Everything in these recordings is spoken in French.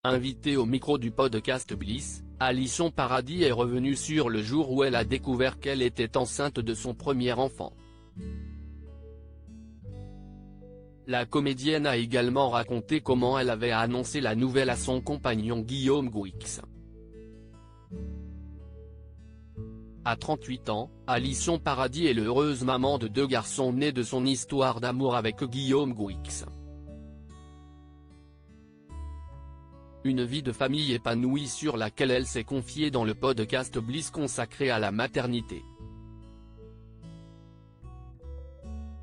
Invitée au micro du podcast Bliss, Alison Paradis est revenue sur le jour où elle a découvert qu'elle était enceinte de son premier enfant. La comédienne a également raconté comment elle avait annoncé la nouvelle à son compagnon Guillaume Gouix. À 38 ans, Alison Paradis est l'heureuse maman de 2 garçons nés de son histoire d'amour avec Guillaume Gouix. Une vie de famille épanouie sur laquelle elle s'est confiée dans le podcast Bliss consacré à la maternité.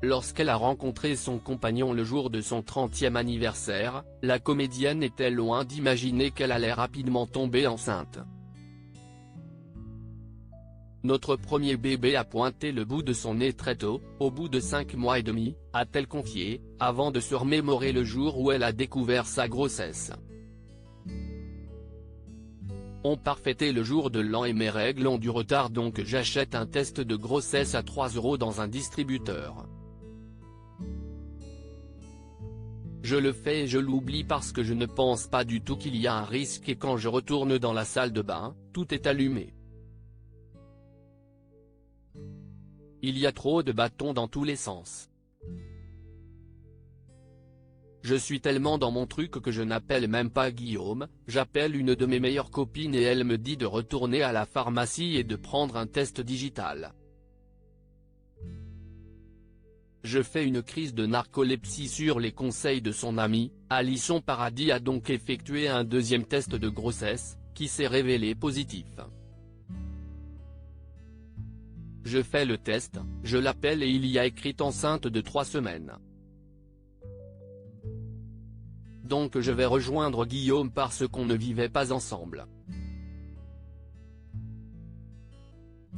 Lorsqu'elle a rencontré son compagnon le jour de son 30e anniversaire, la comédienne était loin d'imaginer qu'elle allait rapidement tomber enceinte. Notre premier bébé a pointé le bout de son nez très tôt, au bout de 5 mois et demi, a-t-elle confié, avant de se remémorer le jour où elle a découvert sa grossesse. On part fêter le jour de l'an et mes règles ont du retard donc j'achète un test de grossesse à 3 € dans un distributeur. Je le fais et je l'oublie parce que je ne pense pas du tout qu'il y a un risque et quand je retourne dans la salle de bain, tout est allumé. Il y a trop de bâtons dans tous les sens. Je suis tellement dans mon truc que je n'appelle même pas Guillaume, j'appelle une de mes meilleures copines et elle me dit de retourner à la pharmacie et de prendre un test digital. Je fais une crise de narcolepsie sur les conseils de son amie. Alison Paradis a donc effectué un deuxième test de grossesse, qui s'est révélé positif. Je fais le test, je l'appelle et il y a écrit enceinte de 3 semaines. Donc je vais rejoindre Guillaume parce qu'on ne vivait pas ensemble.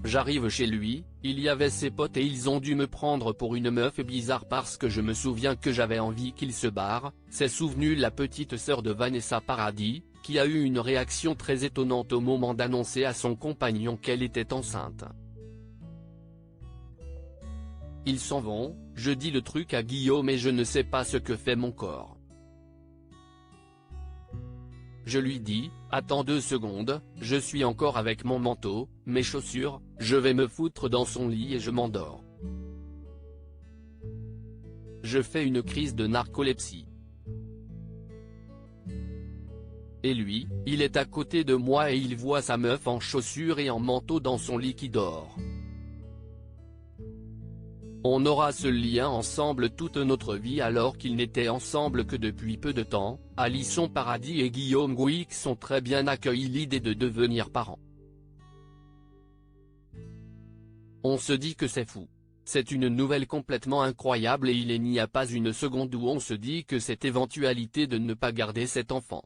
J'arrive chez lui, il y avait ses potes et ils ont dû me prendre pour une meuf bizarre parce que je me souviens que j'avais envie qu'il se barre, s'est souvenue la petite sœur de Vanessa Paradis, qui a eu une réaction très étonnante au moment d'annoncer à son compagnon qu'elle était enceinte. Ils s'en vont, je dis le truc à Guillaume et je ne sais pas ce que fait mon corps. Je lui dis, attends 2 secondes, je suis encore avec mon manteau, mes chaussures, je vais me foutre dans son lit et je m'endors. Je fais une crise de narcolepsie. Et lui, il est à côté de moi et il voit sa meuf en chaussures et en manteau dans son lit qui dort. On aura ce lien ensemble toute notre vie alors qu'ils n'étaient ensemble que depuis peu de temps. Alison Paradis et Guillaume Gouix ont très bien accueilli l'idée de devenir parents. On se dit que c'est fou. C'est une nouvelle complètement incroyable et il n'y a pas une seconde où on se dit que cette éventualité de ne pas garder cet enfant.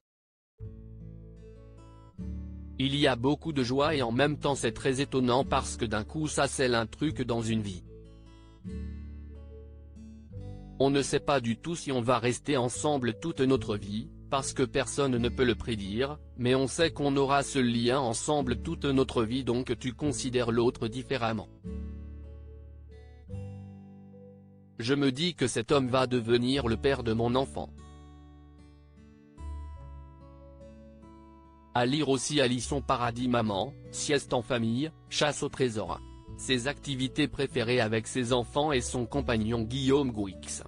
Il y a beaucoup de joie et en même temps c'est très étonnant parce que d'un coup ça scelle un truc dans une vie. On ne sait pas du tout si on va rester ensemble toute notre vie, parce que personne ne peut le prédire, mais on sait qu'on aura ce lien ensemble toute notre vie donc tu considères l'autre différemment. Je me dis que cet homme va devenir le père de mon enfant. À lire aussi Alison Paradis maman, sieste en famille, chasse au trésor. Ses activités préférées avec ses enfants et son compagnon Guillaume Gouix.